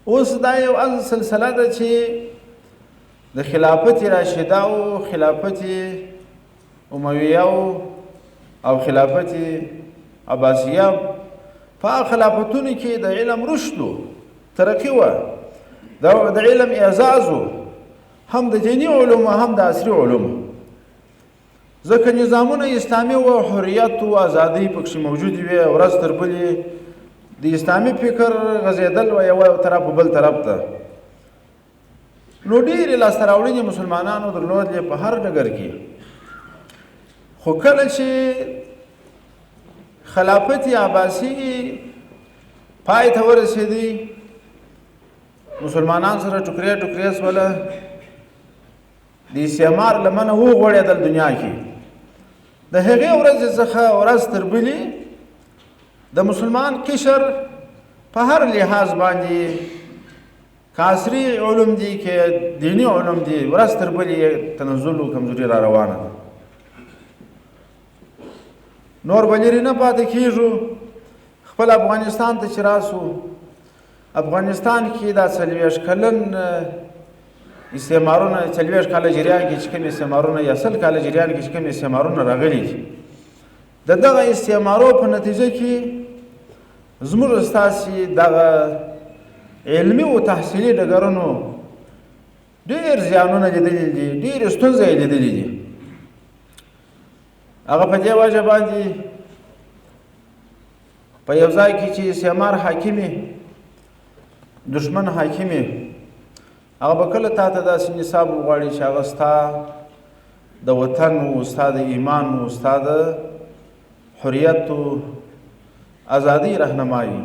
اوس دا یو سلسله ده چې د خلافت راشده او خلافت امویه او خلافت عباسیه په خلافتونو کې د علم رشد و ترقي وه، د علم اعزاز و، هم د دیني علومو هم د عصري علومو، ځکه نظامونه اسلامي و، حریت و ازادۍ پکښې موجودې وې، ورځ تر بلې د اسلامي فکر غځېدل و یو طرف و بل طرف ته. نو ډېرې لاسته راوړنې مسلمانانو درلودلې په هر ډګر کې، خو کله چې خلافت عباسي پای ته ورسېدی، مسلمانان سره ټوکرې ټوکرې سوله، د استعمار لمنه وغوړېدل دنیا کې. د هغې ورځې څخه ورځ تر بلې د مسلمان قشر په هر لحاظ باندې که عصري علوم دي که دیني علوم دي، ورځ تر بلې تنزل و کمزوري را روانه ده. نور به لرې نه پاتې کېږو، خپل افغانستان ته چې راسو، افغانستان کې دا 40 کلن استعمارونه، 40 کاله جریان کې چې کوم استعمارونه یا 100 کاله جریان کې چې کوم استعمارونه راغلي دي، د دغه استعمارو په نتیجه کې زموږ ستاسې دغه علمي و تحصیلي ډګرونو ډېر زیانونه لیدلي دي، ډېرې ستونزې یې لیدلي دي. هغه په دې وجه باندې په یو ځای کې چې استعمار حاکمي، دشمن حاکمي، هغه به کله تا ته داسې نصاب وغواړي چې هغه ستا د وطن و، ستا د ایمان و، ستا د حریت و ازادۍ رهنمایي